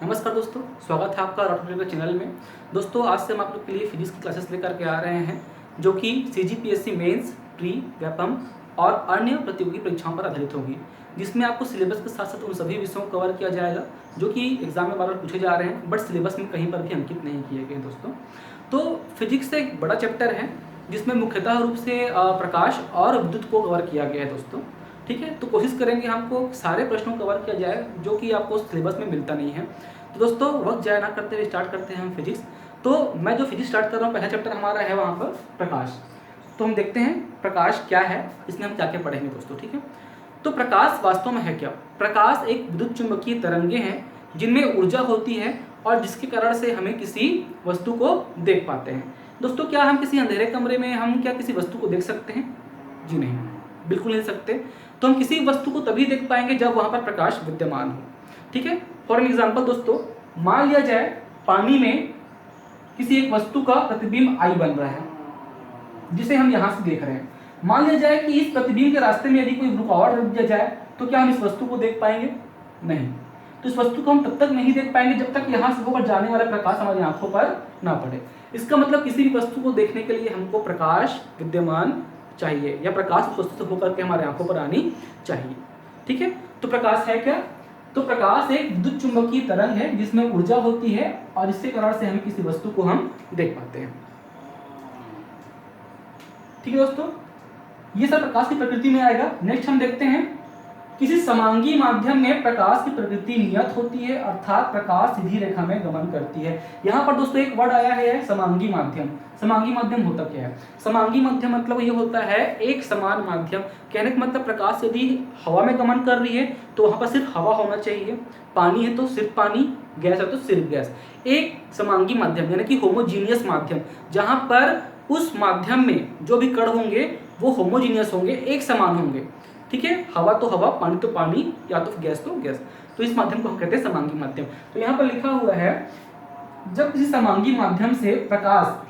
नमस्कार दोस्तों, स्वागत है आपका राठौर के चैनल में। दोस्तों, आज से हम आप लोग के लिए फिजिक्स की क्लासेस लेकर के आ रहे हैं जो कि सीजीपीएससी मेंस, प्री, व्यापम और अन्य प्रतियोगी परीक्षाओं पर आधारित होगी, जिसमें आपको सिलेबस के साथ साथ उन सभी विषयों को कवर किया जाएगा जो कि एग्जाम में बार-बार पूछे जा रहे हैं बट सिलेबस में कहीं पर भी अंकित नहीं किए गए हैं दोस्तों। तो फिजिक्स एक बड़ा चैप्टर है जिसमें मुख्यतः रूप से प्रकाश और विद्युत को कवर किया गया है दोस्तों। ठीक है, तो कोशिश करेंगे हमको सारे प्रश्नों को कवर किया जाए जो कि आपको सिलेबस में मिलता नहीं है। तो दोस्तों, वक्त जाया ना करते हुए स्टार्ट करते हैं हम फिजिक्स। तो मैं जो फिजिक्स स्टार्ट कर रहा हूँ, पहला चैप्टर हमारा है वहाँ पर प्रकाश। तो हम देखते हैं प्रकाश क्या है, इसमें हम क्या क्या पढ़ेंगे दोस्तों। ठीक है, तो प्रकाश वास्तव में है क्या? प्रकाश एक विद्युत चुंबकीय तरंगे हैं जिनमें ऊर्जा होती है और जिसके कारण से हमें किसी वस्तु को देख पाते हैं। दोस्तों, क्या हम किसी अंधेरे कमरे में हम क्या किसी वस्तु को देख सकते हैं? जी नहीं, बिल्कुल नहीं सकते। तो हम किसी वस्तु को तभी देख पाएंगे जब वहाँ पर प्रकाश विद्यमान हो। ठीक है, फॉर एन एग्जाम्पल दोस्तों, मान लिया जाए पानी में किसी एक वस्तु का प्रतिबिंब आई बन रहा है जिसे हम यहाँ से देख रहे हैं। मान लिया जाए कि इस प्रतिबिंब के रास्ते में यदि कोई रुकावट रख दिया जाए तो क्या हम इस वस्तु को देख पाएंगे? नहीं। तो इस वस्तु को हम तब तक नहीं देख पाएंगे जब तक यहाँ से होकर जाने वाला प्रकाश हमारी आंखों पर ना पड़े। इसका मतलब किसी भी वस्तु को देखने के लिए हमको प्रकाश विद्यमान चाहिए या प्रकाश उस वस्तु से होकर के हमारे आंखों पर आनी चाहिए। ठीक है, तो प्रकाश है क्या? तो प्रकाश एक विद्युत चुंबकीय तरंग है जिसमें ऊर्जा होती है और इसके कारण से हम किसी वस्तु को हम देख पाते हैं। ठीक है दोस्तों, ये सब प्रकाश की प्रकृति में आएगा। नेक्स्ट हम देखते हैं, किसी समांगी माध्यम में प्रकाश की प्रकृति नियत होती है, अर्थात प्रकाश सीधी रेखा में गमन करती है। यहाँ पर दोस्तों एक वर्ड आया है समांगी माध्यम। समांगी माध्यम होता क्या है? समांगी माध्यम मतलब ये होता है एक समान माध्यम। कहने का मतलब प्रकाश यदि हवा में गमन कर रही है तो वहाँ पर सिर्फ हवा होना चाहिए, पानी है तो सिर्फ पानी, गैस है तो सिर्फ गैस। एक समांगी माध्यम यानी कि होमोजीनियस माध्यम, जहाँ पर उस माध्यम में जो भी कण होंगे वो होमोजीनियस होंगे, एक समान होंगे। ठीक है, हवा तो हवा, पानी तो पानी, या तो गैस तो गैस। तो इस माध्यम को हम कहते हैं समांगी माध्यम। तो यहाँ पर लिखा हुआ है, जब किसी समांगी माध्यम से प्रकाश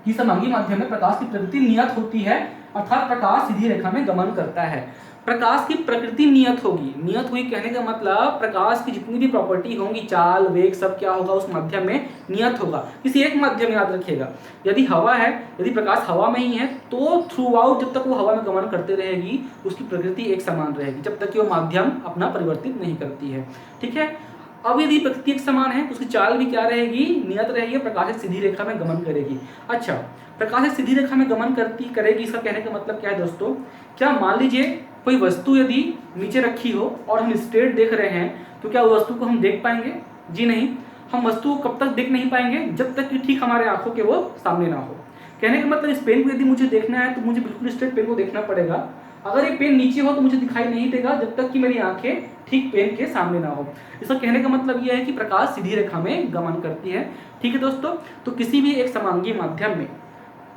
की समांगी माध्यम में प्रकाश की प्रकृति नियत होती है, अर्थात प्रकाश सीधी रेखा में गमन करता है। प्रकाश की प्रकृति नियत होगी। नियत हुई कहने का मतलब प्रकाश की जितनी भी प्रॉपर्टी होंगी, चाल, वेग, सब क्या होगा उस माध्यम में नियत होगा। किसी एक माध्यम याद रखिएगा, यदि हवा है, यदि प्रकाश हवा में ही है तो थ्रू आउट जब तक वो हवा में गमन करते रहेगी उसकी प्रकृति एक समान रहेगी, जब तक कि वो माध्यम अपना परिवर्तित नहीं करती है। ठीक है, अब यदि प्रकृति एक समान है तो उसकी चाल भी क्या रहेगी? नियत रहेगी। प्रकाश एक सीधी रेखा में गमन करेगी। अच्छा, प्रकाश एक सीधी रेखा में गमन करेगी, इसका कहने का मतलब क्या है दोस्तों? क्या मान लीजिए कोई वस्तु यदि नीचे रखी हो और हम स्ट्रेट देख रहे हैं तो क्या उस वस्तु को हम देख पाएंगे? जी नहीं। हम वस्तु को कब तक देख नहीं पाएंगे? जब तक कि ठीक हमारे आंखों के वो सामने ना हो। कहने का मतलब इस पेन को यदि मुझे देखना है तो मुझे बिल्कुल स्ट्रेट पेन को देखना पड़ेगा। अगर ये पेन नीचे हो तो मुझे दिखाई नहीं देगा जब तक कि मेरी आंखें ठीक पेन के सामने ना हो। इसका कहने का मतलब यह है कि प्रकाश सीधी रेखा में गमन करती है। ठीक है दोस्तों, तो किसी भी एक समांगी माध्यम में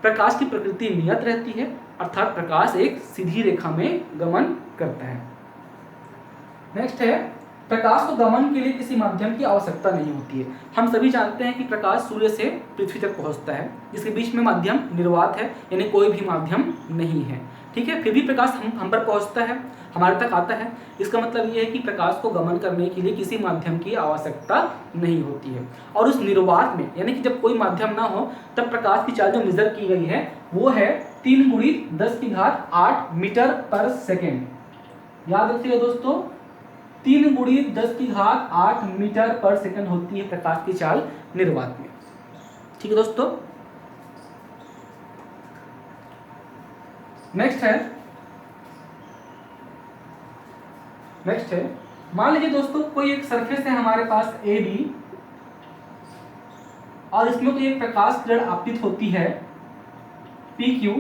प्रकाश की प्रकृति नियत रहती है, अर्थात प्रकाश एक सीधी रेखा में गमन करता है। नेक्स्ट है, प्रकाश को गमन के लिए किसी माध्यम की आवश्यकता नहीं होती है। हम सभी जानते हैं कि प्रकाश सूर्य से पृथ्वी तक पहुंचता है, जिसके बीच में माध्यम निर्वात है, यानी कोई भी माध्यम नहीं है। ठीक है, फिर भी प्रकाश हम पर पहुंचता है, हमारे तक आता है। इसका मतलब ये है कि प्रकाश को गमन करने के लिए किसी माध्यम की आवश्यकता नहीं होती है। और उस निर्वात में यानी कि जब कोई माध्यम ना हो तब प्रकाश की चाल जो मेजर की गई है वो है 3×10⁸ मीटर/सेकेंड। याद रखिएगा दोस्तों, 3×10⁸ मीटर/सेकेंड होती है प्रकाश की चाल निर्वात में। ठीक है दोस्तों, नेक्स्ट है, मान लीजिए दोस्तों कोई एक सरफेस है हमारे पास AB और इसमें कोई एक प्रकाश किरण आपतित होती है PQ।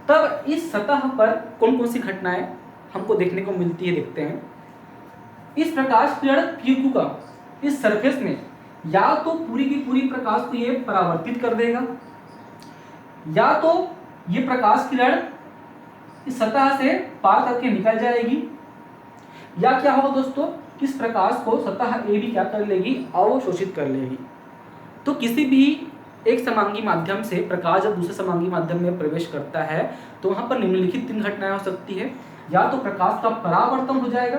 तब इस सतह पर कौन कौन सी घटनाएं हमको देखने को मिलती है, देखते हैं। इस प्रकाश किरण PQ का इस सरफेस में या तो पूरी की पूरी प्रकाश को ये परावर्तित कर देगा, या तो ये प्रकाश किरण इस सतह से पार करके निकल जाएगी, या क्या होगा दोस्तों, इस प्रकाश को सतह AB क्या कर लेगी? अवशोषित कर लेगी। तो किसी भी एक समांगी माध्यम से प्रकाश जब दूसरे समांगी माध्यम में प्रवेश करता है तो वहां पर निम्नलिखित 3 घटनाएं हो सकती है। या तो प्रकाश का परावर्तन हो जाएगा,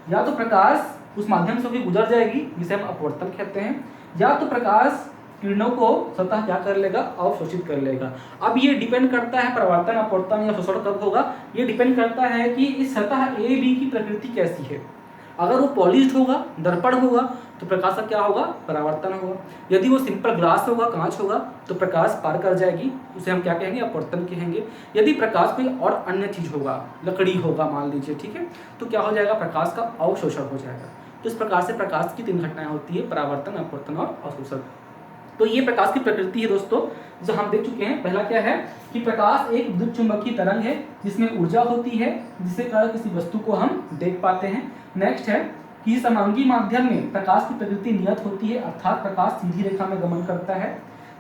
या तो प्रकाश उस माध्यम से भी गुजर जाएगी, जिसे हम अपवर्तन कहते हैं, या तो प्रकाश किरणों को सतह क्या कर लेगा, अवशोषित कर लेगा। अब ये डिपेंड करता है परावर्तन, अपवर्तन या शोषण कब होगा, ये डिपेंड करता है कि इस सतह ए बी की प्रकृति कैसी है। अगर वो पॉलिश्ड होगा, दर्पण होगा, तो प्रकाश का क्या होगा, परावर्तन होगा। यदि वो सिंपल ग्लास होगा, कांच होगा, तो प्रकाश पार कर जाएगी, उसे हम क्या कहेंगे, अपवर्तन कहेंगे। यदि प्रकाश कोई और अन्य चीज होगा, लकड़ी होगा मान लीजिए, ठीक है, तो क्या हो जाएगा, प्रकाश का अवशोषण हो जाएगा। तो इस प्रकार से प्रकाश की 3 घटनाएं होती है, परावर्तन, अपवर्तन और अवशोषण। तो ये प्रकाश की प्रकृति है दोस्तों, जो हम देख चुके हैं। पहला क्या है कि प्रकाश एक विद्युत चुंबकीय तरंग है जिसमें ऊर्जा होती है, जिससे कारण किसी वस्तु को हम देख पाते हैं। नेक्स्ट है कि समांगी माध्यम में प्रकाश की प्रकृति नियत होती है, अर्थात प्रकाश सीधी रेखा में गमन करता है।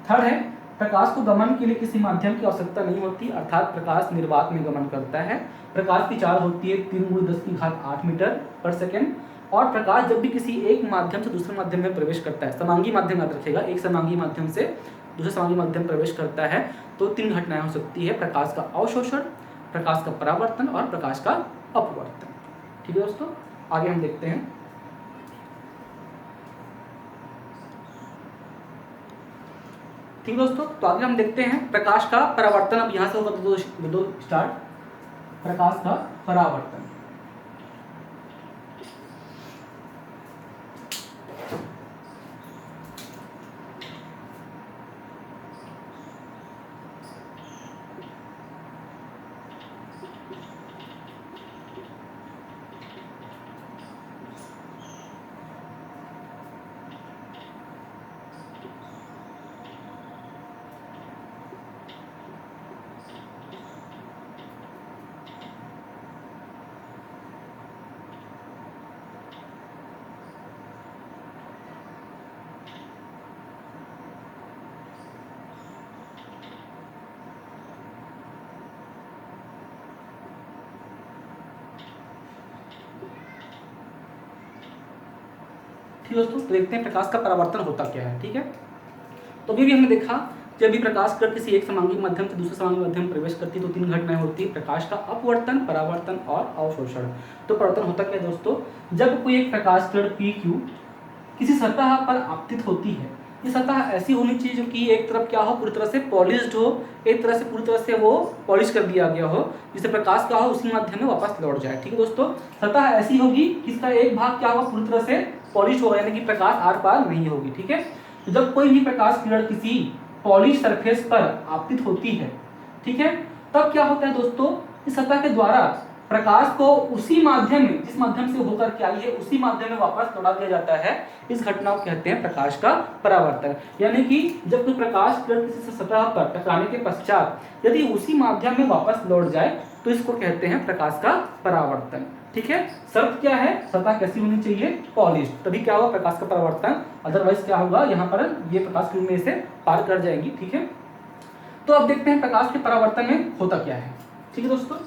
थर्ड है प्रकाश को गमन के लिए किसी माध्यम की आवश्यकता नहीं होती, अर्थात प्रकाश निर्वात में गमन करता है। प्रकाश की चाल होती है 3×10⁸ मीटर पर सेकेंड। और प्रकाश जब भी किसी एक माध्यम से दूसरे माध्यम में प्रवेश करता है, समांगी माध्यम याद रखिएगा, एक समांगी माध्यम से दूसरे समांगी माध्यम प्रवेश करता है, तो 3 घटनाएं हो सकती है, प्रकाश का अवशोषण, प्रकाश का परावर्तन और प्रकाश का अपवर्तन। ठीक है दोस्तों, आगे हम देखते हैं। ठीक है दोस्तों, तो आगे हम देखते हैं प्रकाश का परावर्तन। अब यहां से होगा दो स्टार्ट, प्रकाश का परावर्तन। दोस्तों तो देखते हैं प्रकाश का परावर्तन होता क्या है। ठीक है, तो अभी भी हमने देखा जब भी प्रकाश कण किसी एक समांगी माध्यम से दूसरे समांगी माध्यम में प्रवेश करती है तो 3 घटनाएं होती है, प्रकाश का अपवर्तन, परावर्तन और अवशोषण। तो परावर्तन होता क्या है दोस्तों, जब कोई एक प्रकाश कण PQ किसी सतह पर आपतित होती है, ये सतह ऐसी होनी चाहिए जो कि एक तरफ क्या हो, पूरी तरह से पॉलिश्ड हो, एक तरह से पूरी तरह से वो पॉलिश कर दिया गया हो, जिससे प्रकाश क्या हो उसी माध्यम में वापस लौट जाए। ठीक है दोस्तों, सतह ऐसी होगी कि इसका एक भाग क्या होगा, पूरी तरह से पॉलिश होगा, यानी कि प्रकाश आर पार नहीं होगी। ठीक है, तो जब कोई भी प्रकाश किरण किसी पॉलिश सरफेस पर आपतित होती है, ठीक है, तब क्या होता है दोस्तों, इस सतह के द्वारा प्रकाश को उसी माध्यम में, जिस माध्यम से होकर के आई है उसी माध्यम में वापस लौटा दिया जाता है। इस घटना को कहते हैं प्रकाश का परावर्तन। यानी कि जब कोई प्रकाश किरण किसी सतह पर टकराने के पश्चात यदि उसी माध्यम में वापस लौट जाए तो इसको कहते हैं प्रकाश का परावर्तन। ठीक है, शर्त क्या है, सतह कैसी होनी चाहिए, पॉलिश, तभी क्या होगा प्रकाश का परावर्तन, अदरवाइज क्या होगा, यहाँ पर ये प्रकाश किरण में से पार कर जाएगी। ठीक है, तो अब देखते हैं प्रकाश के परावर्तन में होता क्या है। ठीक है दोस्तों,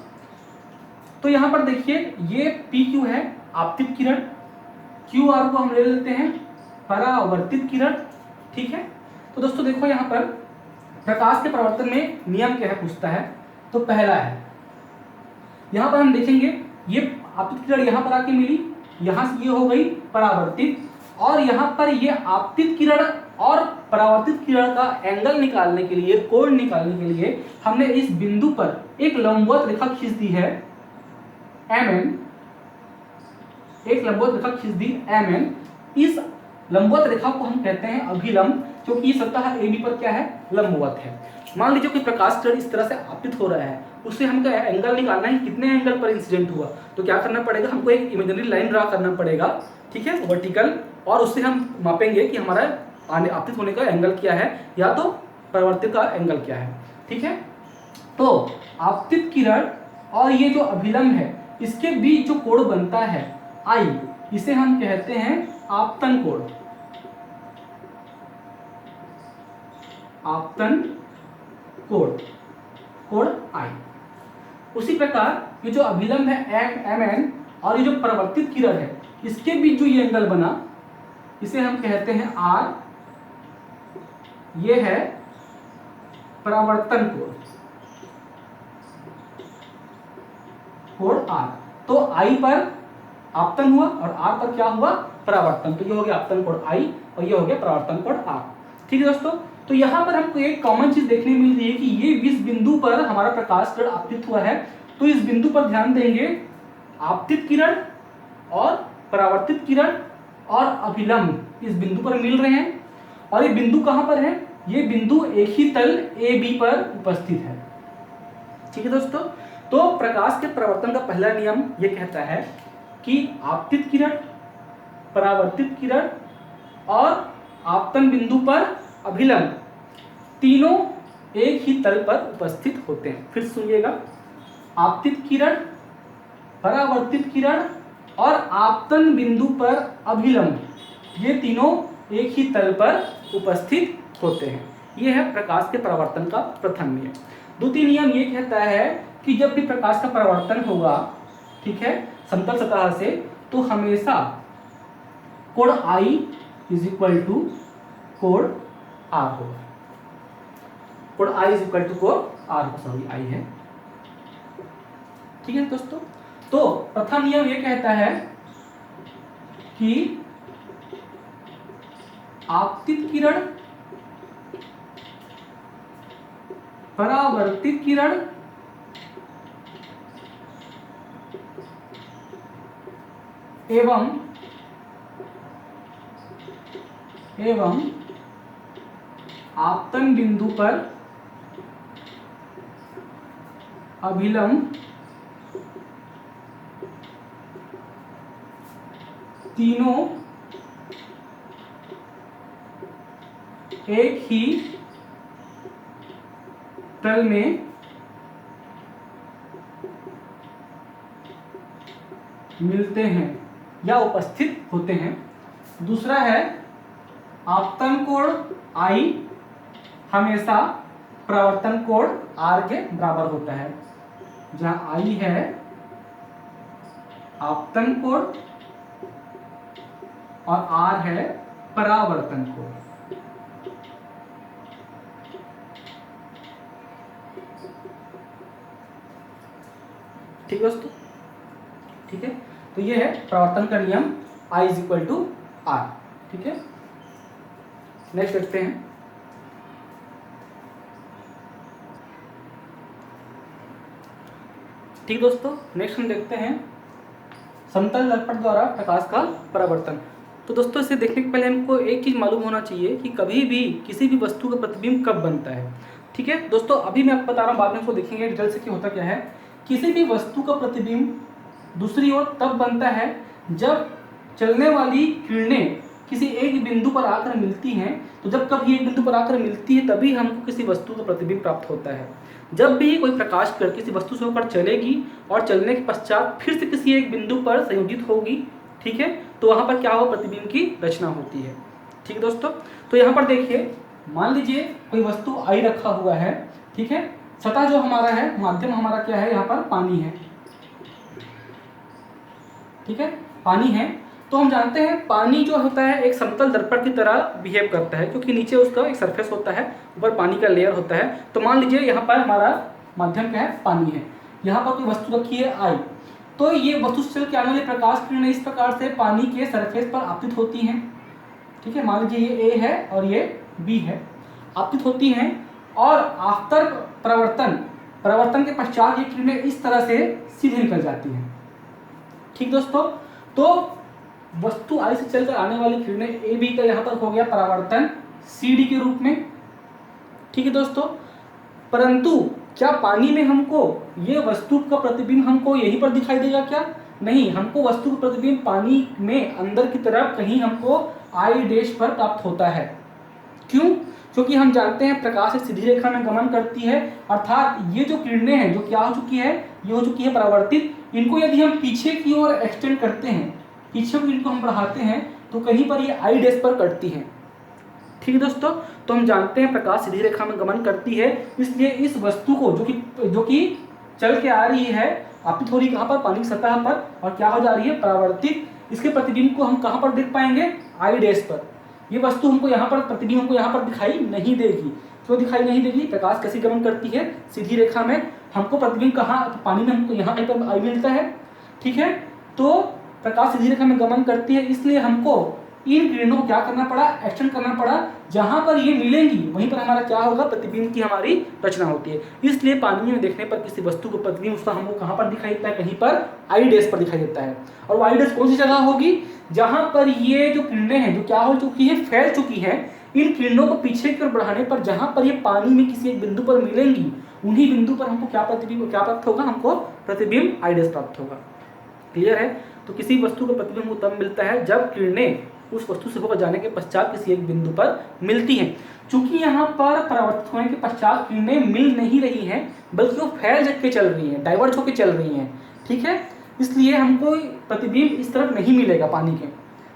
तो यहाँ पर देखिए ये PQ है आपतित किरण, QR को हम ले लेते हैं परावर्तित किरण। ठीक है, तो दोस्तों देखो यहाँ पर प्रकाश के परावर्तन में नियम क्या है पूछता है, तो पहला है यहाँ पर हम देखेंगे ये आपतित किरण यहाँ पर आके मिली, यहाँ से ये हो गई परावर्तित, और यहाँ पर ये आपतित किरण और परावर्तित किरण का एंगल निकालने के लिए, कोण निकालने के लिए हमने इस बिंदु पर एक लंबवत रेखा खींच दी है MN, एक लंबवत रेखा खींच दी MN। इस लंबवत रेखा को हम कहते हैं अभिलंब, क्योंकि ये सतह AB पर क्या है, लंबवत है। मान लीजिए कोई प्रकाश किरण इस तरह से आपतित हो रहा है, उससे हमको एंगल निकालना है, कितने एंगल पर इंसिडेंट हुआ, तो क्या करना पड़ेगा, हमको एक इमेजिनरी लाइन ड्रा करना पड़ेगा। ठीक है, वर्टिकल, और उससे हम मापेंगे कि हमारा आपतित होने का एंगल क्या है या तो परावर्तित का एंगल क्या है। ठीक है, तो आपतित किरण और ये जो अभिलंब है इसके बीच जो कोण बनता है I, इसे हम कहते हैं आपतन कोण, आपतन कोण, कोण I। उसी प्रकार ये जो अभिलंब है MN और ये जो परावर्तित किरण है इसके बीच जो ये एंगल बना इसे हम कहते हैं R, ये है परावर्तन कोण, कोण R। तो I पर आपतन हुआ और आर पर क्या हुआ, परावर्तन। तो ये हो गया आपतन कोण आई और ये हो गया परावर्तन कोण आर। ठीक है दोस्तों, तो यहाँ पर हमको एक कॉमन चीज देखने मिल रही है कि ये इस बिंदु पर हमारा प्रकाश किरण आपतित हुआ है, तो इस बिंदु पर ध्यान देंगे आपतित किरण और परावर्तित किरण और अभिलंब इस बिंदु पर मिल रहे हैं। और ये बिंदु कहां पर है, ये बिंदु एक ही तल ए बी पर उपस्थित है। ठीक है दोस्तों, तो प्रकाश के परावर्तन का पहला नियम ये कहता है कि आपतित किरण, परावर्तित किरण और आपतन बिंदु पर अभिलंब तीनों एक ही तल पर उपस्थित होते हैं। फिर सुनिएगा, आपतित किरण, परावर्तित किरण और आपतन बिंदु पर अभिलंब ये तीनों एक ही तल पर उपस्थित होते हैं। यह है प्रकाश के परावर्तन का प्रथम नियम। द्वितीय नियम ये कहता है कि जब भी प्रकाश का परावर्तन होगा, ठीक है, समतल सतह से, तो हमेशा कोण I इज इक्वल टू कोण R होगा। कोण I इज इक्वल टू कोण R, सॉरी I है। ठीक है दोस्तों, तो प्रथम नियम ये कहता है कि आपतित किरण, परावर्तित किरण एवं आपतन बिंदु पर अभिलंब तीनों एक ही तल में मिलते हैं या उपस्थित होते हैं। दूसरा है आपतन कोण I हमेशा परावर्तन कोण R के बराबर होता है। जहां I है आपतन कोण और R है परावर्तन कोण। ठीक है दोस्तों, ठीक है, तो ये है परावर्तन का नियम I is equal to R। ठीक है, नेक्स्ट देखते हैं। ठीक दोस्तों, नेक्स्ट हम देखते हैं समतल दर्पण द्वारा प्रकाश का परावर्तन। तो दोस्तों, इसे देखने के पहले हमको एक चीज मालूम होना चाहिए कि कभी भी किसी भी वस्तु का प्रतिबिंब कब बनता है। ठीक है दोस्तों, अभी मैं आपको बता रहा हूँ, बाद में इसको देखेंगे डिटेल से कि होता क्या है। किसी भी वस्तु का प्रतिबिंब दूसरी ओर तब बनता है जब चलने वाली किरणें किसी एक बिंदु पर आकर मिलती हैं। तो जब कभी एक बिंदु पर आकर मिलती है तभी हमको किसी वस्तु का प्रतिबिंब प्राप्त होता है। जब भी कोई प्रकाश किरण किसी वस्तु से होकर चलेगी और चलने के पश्चात फिर से किसी एक बिंदु पर संयोजित होगी, ठीक है, तो वहां पर क्या होगा, प्रतिबिंब की रचना होती है। ठीक है दोस्तों, तो यहाँ पर देखिए, मान लीजिए कोई वस्तु I रखा हुआ है। ठीक है, सतह जो हमारा है, माध्यम हमारा क्या है, यहाँ पर पानी है। ठीक है, पानी है। तो हम जानते हैं पानी जो होता है एक समतल दर्पण की तरह बिहेव करता है, क्योंकि नीचे उसका एक सरफेस होता है, ऊपर पानी का लेयर होता है। तो मान लीजिए यहाँ पर हमारा माध्यम क्या है, पानी है। यहाँ पर कोई वस्तु रखी है I, तो ये वस्तु से चल के आने वाली प्रकाश किरणें इस प्रकार से पानी के सरफेस पर आपतित होती हैं। ठीक है, मान लीजिए ये A है और ये B है, आपतित होती हैं और आफ्टर परावर्तन के पश्चात ये किरणें इस तरह से सीधे निकल जाती हैं। ठीक दोस्तों, तो वस्तु I से चलकर आने वाली किरणें ए बी का यहाँ पर हो गया परावर्तन CD के रूप में। ठीक है दोस्तों, परंतु क्या पानी में हमको ये वस्तु का प्रतिबिंब हमको यहीं पर दिखाई देगा क्या? नहीं, हमको वस्तु का प्रतिबिंब पानी में अंदर की तरफ कहीं हमको I' पर प्राप्त होता है। क्यों? क्योंकि हम जानते हैं प्रकाश एक सीधी रेखा में गमन करती है, अर्थात ये जो किरणें हैं जो क्या हो चुकी है, ये हो चुकी है परावर्तित। इनको यदि हम पीछे की ओर एक्सटेंड करते हैं, पीछे को इनको हम बढ़ाते हैं, तो कहीं पर ये I' पर कटती हैं। ठीक है दोस्तों, तो हम जानते हैं प्रकाश सीधी रेखा में गमन करती है, इसलिए इस वस्तु को जो कि चल के आ रही है, आपतित हो रही कहाँ पर, पानी की सतह पर, और क्या हो जा रही है, परावर्तित। इसके प्रतिबिंब को हम कहाँ पर देख पाएंगे, I' पर। ये वस्तु हमको यहाँ पर, प्रतिबिंब हमको यहाँ पर दिखाई नहीं देगी। क्यों दिखाई नहीं देगी? प्रकाश कैसी गमन करती है, सीधी रेखा में। हमको प्रतिबिंब कहाँ, तो पानी में हमको यहाँ पर I मिलता है। ठीक है, तो प्रकाश सीधी रेखा में गमन करती है, इसलिए हमको इन किरणों को क्या करना पड़ा, एक्सटेंड करना पड़ा। जहां पर ये मिलेंगी वहीं पर हमारा क्या होगा, प्रतिबिंब की हमारी रचना होती है। इसलिए पानी में देखने पर किसी वस्तु को प्रतिबिंब उसका हमको कहां पर दिखाई देता है, कहीं पर आई डैश पर दिखाई देता है। और वो आई डैश कौन सी जगह होगी, जहां पर ये जो किरणें हैं जो क्या हो चुकी है, फैल चुकी है, इन किरणों को पीछे की ओर बढ़ाने पर जहां पर ये पानी में किसी एक बिंदु पर मिलेंगी, उन्हीं बिंदु पर हमको क्या प्रतिबिंब क्या प्राप्त होगा, हमको प्रतिबिंब आई डैश प्राप्त होगा। क्लियर है। तो किसी वस्तु का प्रतिबिंब तब मिलता है जब किरणें उस वस्तु से होकर जाने के पश्चात किसी एक बिंदु पर मिलती हैं। चूंकि यहाँ पर परावर्तित होने के पश्चात किरणें मिल नहीं रही हैं, बल्कि वो फैल जग के चल रही हैं, डाइवर्ट होकर चल रही हैं, ठीक है। इसलिए हमको प्रतिबिंब इस तरफ नहीं मिलेगा पानी के,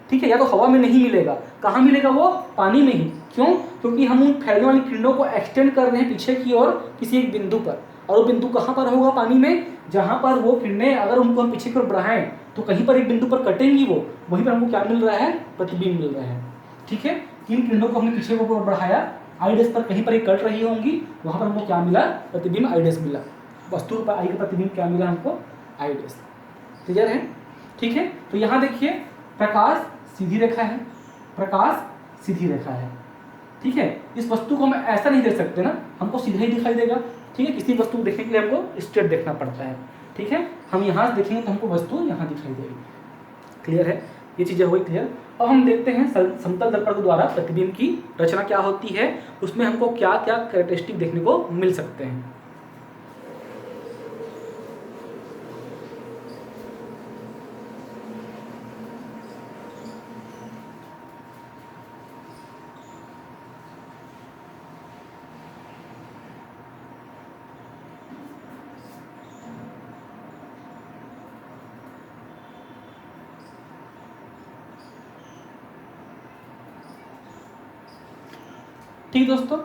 ठीक है, या तो हवा में नहीं मिलेगा, कहाँ मिलेगा वो, पानी में ही। क्यों, क्योंकि हम उन फैलने वाली किरणों को एक्सटेंड कर रहे हैं पीछे की ओर किसी एक बिंदु पर, और वो बिंदु कहाँ पर होगा, पानी में, जहाँ पर वो किरणें अगर उनको हम पीछे की ओर बढ़ाएं तो कहीं पर एक बिंदु पर कटेंगी, वो वहीं पर हमको क्या मिल रहा है, प्रतिबिंब मिल रहा है, ठीक है। इन किरणों को हमने पीछे को बढ़ाया, आई डैश पर कहीं पर एक कट रही होंगी, वहाँ पर हमको क्या मिला, प्रतिबिंब आई डैश मिला। वस्तु पर आई का प्रतिबिंब क्या मिला हमको, आई डैश। क्लियर है, ठीक है। तो यहाँ देखिए प्रकाश सीधी रेखा है, प्रकाश सीधी रेखा है, ठीक है। इस वस्तु को हम ऐसा नहीं देख सकते ना, हमको सीधा ही दिखाई देगा, ठीक है। किसी वस्तु को देखने के लिए हमको स्ट्रेट देखना पड़ता है, ठीक है। हम यहाँ से देखेंगे तो हमको वस्तु यहाँ दिखाई देगी। क्लियर है, ये चीज़ें हो गई क्लियर। अब हम देखते हैं समतल दर्पण के द्वारा प्रतिबिंब की रचना क्या होती है, उसमें हमको क्या क्या कैरेक्टरिस्टिक देखने को मिल सकते हैं। ठीक दोस्तों,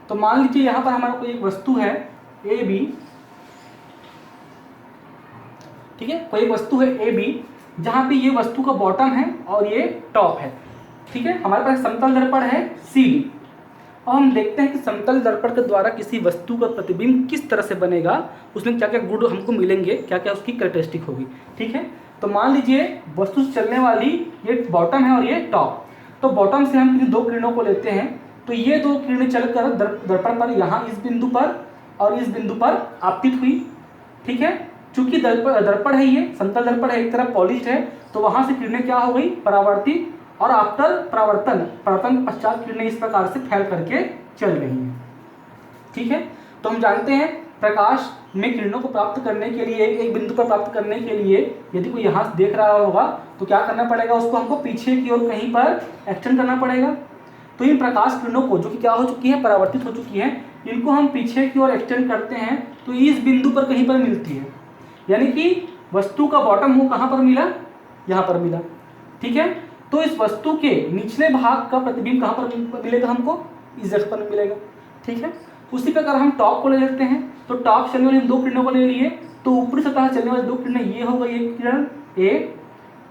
तो मान लीजिए यहाँ पर हमारा कोई एक वस्तु है ए बी, ठीक है, कोई वस्तु है ए बी, जहाँ पे ये वस्तु का बॉटम है और ये टॉप है, ठीक है। हमारे पास समतल दर्पण है सी डी, और हम देखते हैं कि समतल दर्पण के द्वारा किसी वस्तु का प्रतिबिंब किस तरह से बनेगा, उसमें क्या क्या गुण हमको मिलेंगे, क्या क्या उसकी कैरेक्टरिस्टिक होगी, ठीक है। तो मान लीजिए वस्तु से चलने वाली ये बॉटम है और ये टॉप, तो बॉटम से हम दो किरणों को लेते हैं, तो ये दो किरणें चलकर दर्पण पर यहाँ इस बिंदु पर और इस बिंदु पर आपतित हुई, ठीक है। चूंकि दर्पण है, ये समतल दर्पण है, एक तरफ पॉलिश्ड है, तो वहां से किरणें क्या हो गई, परावर्तित, और आफ्टर परावर्तन के पश्चात किरणें इस प्रकार से फैल करके चल रही हैं, ठीक है। तो हम जानते हैं प्रकाश में किरणों को प्राप्त करने के लिए, एक बिंदु पर प्राप्त करने के लिए यदि कोई यहाँ से देख रहा होगा तो क्या करना पड़ेगा, उसको हमको पीछे की ओर कहीं पर एक्सटेंड करना पड़ेगा। तो इन प्रकाश किरणों को जो कि क्या हो चुकी है, परावर्तित हो चुकी है, इनको हम पीछे की ओर एक्सटेंड करते हैं तो इस बिंदु पर कहीं पर मिलती है, यानी कि वस्तु का बॉटम हो कहाँ पर मिला, यहाँ पर मिला, ठीक है। तो इस वस्तु के निचले भाग का प्रतिबिंब कहाँ पर मिलेगा, हमको इस जगह पर मिलेगा, ठीक है। उसी प्रकार हम टॉप को ले लेते हैं, तो टॉप चलने वाली दो किरणों को ले लिए, तो ऊपरी सतह चलने वाली दो किरणें, ये हो गई एक किरण ए,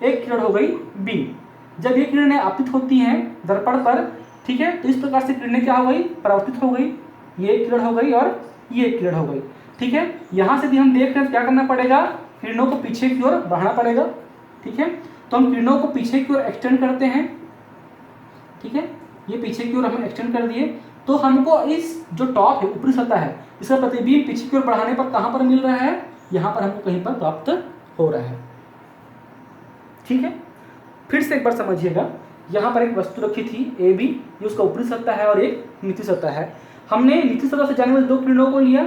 एक किरण हो गई बी। जब ये किरणें आपतित होती हैं दर्पण पर, ठीक है, तो इस प्रकार से किरणें क्या हो गई, परावर्तित हो गई, ये किरण हो गई और ये किरण हो गई, ठीक है। यहाँ से भी हम देख रहे हैं क्या करना पड़ेगा, किरणों को पीछे की ओर बढ़ाना पड़ेगा, ठीक है। तो हम किरणों को पीछे की ओर एक्सटेंड करते हैं, ठीक है, ये पीछे की ओर हम एक्सटेंड कर दिए, तो हमको इस जो टॉप है, ऊपरी सतह है, इसका प्रतिबिंब पीछे की ओर बढ़ाने पर कहाँ पर मिल रहा है, यहाँ पर हमको कहीं पर प्राप्त हो रहा है, ठीक है। फिर से एक बार समझिएगा, यहाँ पर एक वस्तु रखी थी ए बी, ये उसका ऊपरी सतह है और एक निचली सतह है। हमने निचली सतह से जाने वाली दो किरणों को लिया,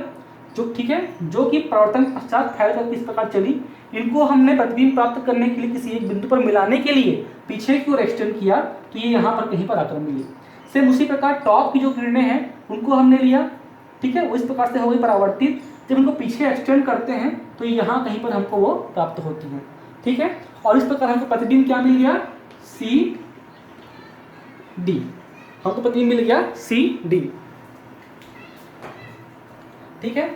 जो ठीक है, जो कि परावर्तन के पश्चात फैल कर किस प्रकार चली, इनको हमने प्रतिबिंब प्राप्त करने के लिए किसी एक बिंदु पर मिलाने के लिए पीछे की ओर एक्सटेंड किया, तो ये यहाँ पर कहीं पर आकर मिली। सेम उसी प्रकार टॉप की जो किरणें हैं उनको हमने लिया, ठीक है, वो इस प्रकार से हो गई परावर्तित, जब इनको पीछे एक्सटेंड करते हैं तो यहाँ कहीं पर हमको वो प्राप्त होती हैं, ठीक है। और इस प्रकार हमको प्रतिबिंब क्या मिल गया, सी डी, हमको प्रतिबिंब मिल गया सी डी, ठीक है।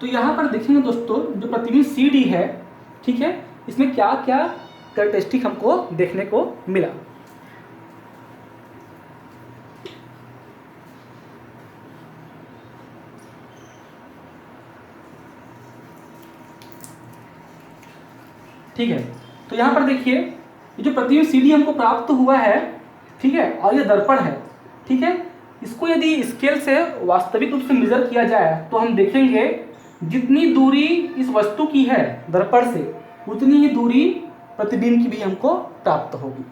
तो यहाँ पर देखेंगे दोस्तों, जो प्रतिबिंब सी डी है, ठीक है, इसमें क्या क्या कैरेक्टरिस्टिक हमको देखने को मिला। ठीक है, तो यहाँ पर देखिए ये जो प्रतिबिंब CD हमको प्राप्त हुआ है, ठीक है, और ये दर्पण है, ठीक है, इसको यदि स्केल से वास्तविक रूप से मेजर किया जाए तो हम देखेंगे जितनी दूरी इस वस्तु की है दर्पण से, उतनी ही दूरी प्रतिबिंब की भी हमको प्राप्त होगी।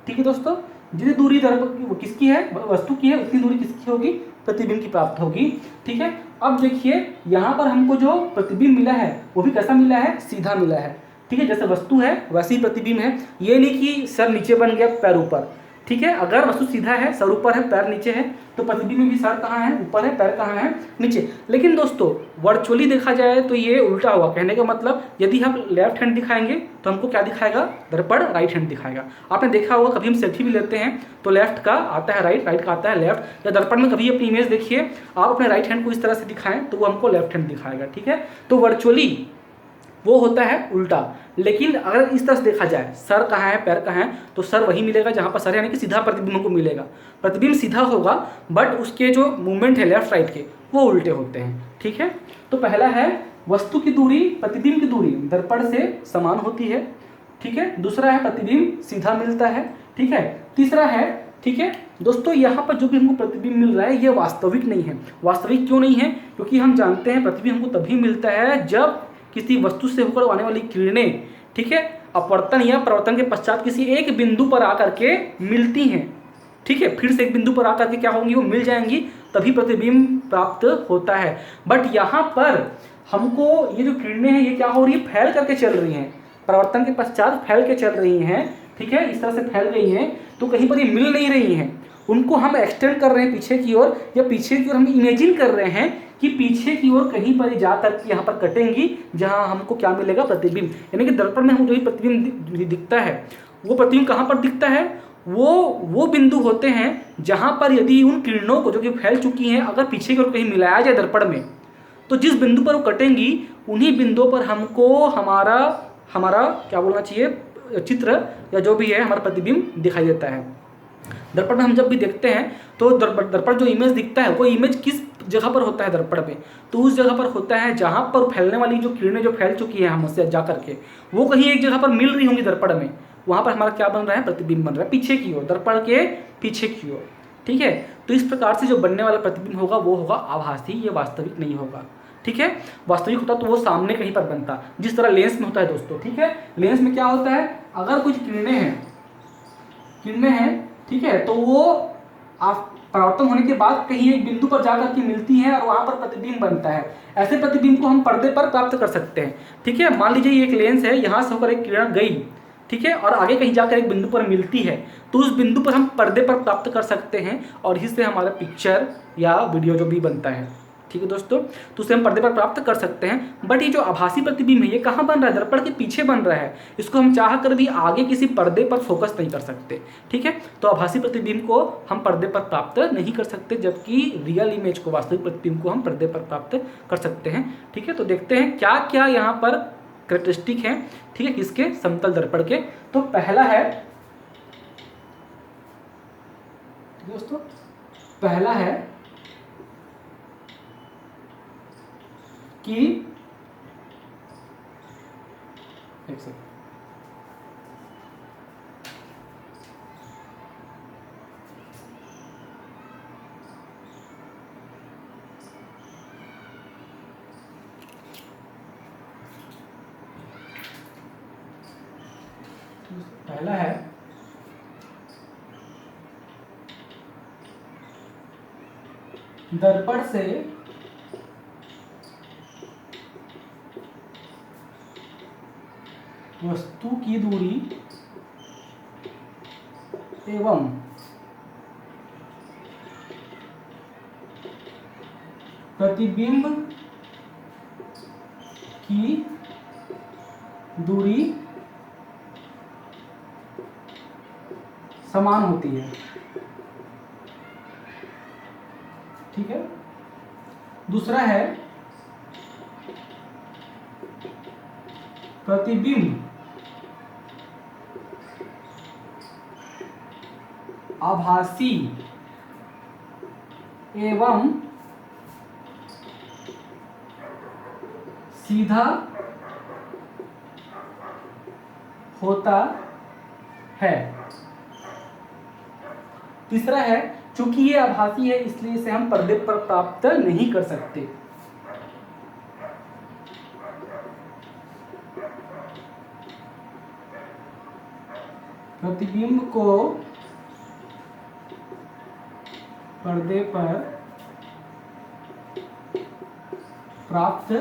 ठीक है दोस्तों, जितनी दूरी दर्पण किसकी है, वस्तु की है, उतनी दूरी किसकी होगी, प्रतिबिंब की प्राप्त होगी। ठीक है, अब देखिए यहाँ पर हमको जो प्रतिबिंब मिला है वो भी कैसा मिला है, सीधा मिला है। ठीक है, जैसे वस्तु है वैसे ही प्रतिबिंब है, ये नहीं कि सर नीचे बन गया पैर ऊपर। ठीक है, अगर वस्तु सीधा है, सर ऊपर है पैर नीचे है, तो प्रतिबिंब में भी सर कहाँ है, ऊपर है, पैर कहाँ है, नीचे। लेकिन दोस्तों वर्चुअली देखा जाए तो ये उल्टा हुआ। कहने का मतलब यदि हम लेफ्ट हैंड दिखाएंगे तो हमको क्या दिखाएगा, दर्पण राइट हैंड दिखाएगा। आपने देखा होगा कभी हम सेल्फी भी लेते हैं तो लेफ्ट का आता है राइट, राइट का आता है लेफ्ट। या दर्पण में कभी अपनी इमेज देखिए, आप अपने राइट हैंड को इस तरह से दिखाएं तो वो हमको लेफ्ट हैंड दिखाएगा। ठीक है, तो वर्चुअली वो होता है उल्टा। लेकिन अगर इस तरह से देखा जाए, सर कहाँ है पैर कहाँ है, तो सर वही मिलेगा जहाँ पर सर है, यानी कि सीधा प्रतिबिंब को मिलेगा। प्रतिबिंब सीधा होगा बट उसके जो मूवमेंट है लेफ्ट राइट के वो उल्टे होते हैं। ठीक है, तो पहला है वस्तु की दूरी प्रतिबिंब की दूरी दर्पण से समान होती है। ठीक है, दूसरा है प्रतिबिंब सीधा मिलता है। ठीक है, तीसरा है, ठीक है दोस्तों, यहाँ पर जो भी हमको प्रतिबिंब मिल रहा है ये वास्तविक नहीं है। वास्तविक क्यों नहीं है, क्योंकि हम जानते हैं प्रतिबिंब हमको तभी मिलता है जब किसी वस्तु से होकर आने वाली किरणें, ठीक है, अपवर्तन या प्रवर्तन के पश्चात किसी एक बिंदु पर आकर के मिलती हैं। ठीक है, फिर से एक बिंदु पर आकर के क्या होंगी, वो मिल जाएंगी, तभी प्रतिबिंब प्राप्त होता है। बट यहाँ पर हमको ये जो किरणें हैं ये क्या हो रही है, फैल करके चल रही हैं, प्रवर्तन के पश्चात फैल के चल रही हैं। ठीक है, इस तरह से फैल गई हैं, तो कहीं पर ये मिल नहीं रही हैं, उनको हम एक्सटेंड कर रहे हैं पीछे की ओर, या पीछे की ओर हम इमेजिन कर रहे हैं कि पीछे की ओर कहीं पर जा करके यहाँ पर कटेंगी, जहाँ हमको क्या मिलेगा, प्रतिबिंब। यानी कि दर्पण में हमको जो भी प्रतिबिंब दिखता है वो प्रतिबिंब कहाँ पर दिखता है, वो बिंदु होते हैं जहाँ पर यदि उन किरणों को जो कि फैल चुकी हैं अगर पीछे की ओर कहीं मिलाया जाए दर्पण में, तो जिस बिंदु पर वो कटेंगी उन्हीं बिंदुओं पर हमको हमारा क्या बोलना चाहिए, चित्र या जो भी है हमारा प्रतिबिंब दिखाई देता है। दर्पण में हम जब भी देखते हैं तो दर्पण जो इमेज दिखता है वो इमेज किस जगह पर होता है दर्पण में, तो उस जगह पर होता है जहाँ पर फैलने वाली जो किरणें जो फैल चुकी हैं हमसे जा करके, वो कहीं एक जगह पर मिल रही होंगी दर्पण में, वहाँ पर हमारा क्या बन रहा है, प्रतिबिंब बन रहा है पीछे की ओर, दर्पण के पीछे की ओर। ठीक है, तो इस प्रकार से जो बनने वाला प्रतिबिंब होगा वो होगा आभासी, ये वास्तविक नहीं होगा। ठीक है, वास्तविक होता तो वो सामने कहीं पर बनता, जिस तरह लेंस में होता है दोस्तों। ठीक है, लेंस में क्या होता है, अगर कुछ किरणें हैं, ठीक है, तो वो आप परावर्तन होने के बाद कहीं एक बिंदु पर जाकर के मिलती हैं और वहां पर प्रतिबिंब बनता है। ऐसे प्रतिबिंब को हम पर्दे पर प्राप्त कर सकते हैं। ठीक है, मान लीजिए ये एक लेंस है, यहाँ से होकर एक किरण गई, ठीक है, और आगे कहीं जाकर एक बिंदु पर मिलती है, तो उस बिंदु पर हम पर्दे पर प्राप्त कर सकते हैं और इससे हमारा पिक्चर या वीडियो जो भी बनता है, ठीक है दोस्तों, तो उसे हम पर्दे पर प्राप्त कर सकते हैं। बट ये जो आभासी प्रतिबिंब है ये कहाँ बन रहा है, दर्पण के पीछे बन रहा है, इसको हम चाह कर भी आगे किसी पर्दे पर फोकस नहीं कर सकते। ठीक है, तो आभासी प्रतिबिंब को हम पर्दे पर प्राप्त नहीं कर सकते, जबकि रियल इमेज को, वास्तविक प्रतिबिंब को हम पर्दे पर प्राप्त कर सकते हैं। ठीक है, तो देखते हैं क्या क्या यहाँ पर कैरेक्टरिस्टिक हैं, ठीक है, किसके, समतल दर्पण के। तो पहला है दोस्तों, पहला है कि एक सेकंड, पहला है दर्पण से वस्तु की दूरी एवं प्रतिबिंब की दूरी समान होती है। ठीक है, दूसरा है प्रतिबिंब आभासी एवं सीधा होता है। तीसरा है, चूंकि ये आभासी है इसलिए इसे हम पर्दे पर प्राप्त नहीं कर सकते। प्रतिबिंब को पर्दे पर प्राप्त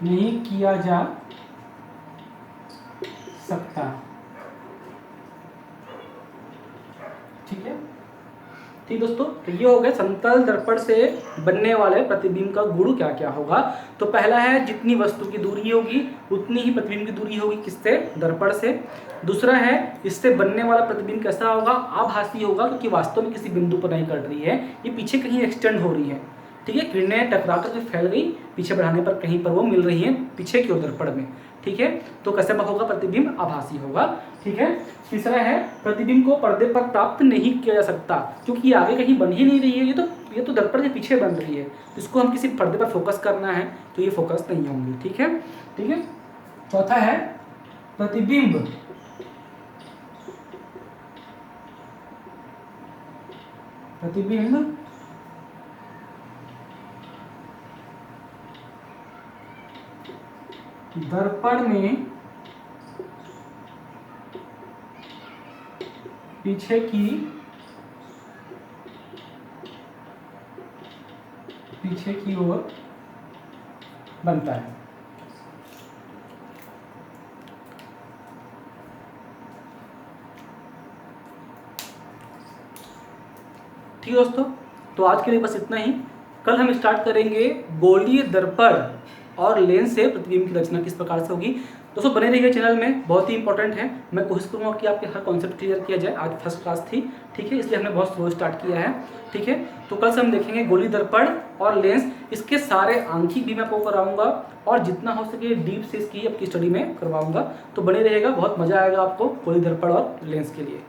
नहीं किया जा सकता। ठीक है, ठीक दोस्तों, तो ये हो गया समतल दर्पण से बनने वाले प्रतिबिंब का गुण क्या क्या होगा। तो पहला है, जितनी वस्तु की दूरी होगी उतनी ही प्रतिबिंब की दूरी होगी, किससे? दर्पण से। दूसरा है, इससे बनने वाला प्रतिबिंब कैसा होगा? आभासी होगा, क्योंकि वास्तव में किसी बिंदु पर नहीं कट रही है, ये पीछे कहीं एक्सटेंड हो रही है। ठीक है, किरणें टकरा कर फैल गई, पीछे बढ़ाने पर कहीं पर वो मिल रही है पीछे की ओर दर्पण में। ठीक है, तो कैसा होगा? प्रतिबिंब आभासी होगा। ठीक है, तीसरा है, प्रतिबिंब को पर्दे पर प्राप्त नहीं किया जा सकता, क्योंकि ये आगे कहीं बन ही नहीं रही है, ये तो दर्पण के पीछे बन रही है, इसको हम किसी पर्दे पर फोकस करना है तो ये फोकस नहीं होंगी। ठीक है, ठीक है। चौथा है, प्रतिबिंब दर्पण में पीछे की ओर बनता है। ठीक है दोस्तों, तो आज के लिए बस इतना ही। कल हम स्टार्ट करेंगे गोलीय दर्पण और लेंस से प्रतिबिंब की रचना किस प्रकार से होगी। दोस्तों बने रहिए चैनल में, बहुत ही इंपॉर्टेंट है। मैं कोशिश करूँगा कि आपके हर कॉन्सेप्ट क्लियर किया जाए। आज फर्स्ट क्लास थी, ठीक है, इसलिए हमने बहुत स्लो स्टार्ट किया है। ठीक है, तो कल से हम देखेंगे गोलीय दर्पण और लेंस, इसके सारे आंखिक भी मैं आपको कराऊंगा और जितना हो सके डीप से इसकी आपकी स्टडी में करवाऊंगा। तो बने रहेगा, बहुत मजा आएगा आपको गोलीय दर्पण और लेंस के लिए।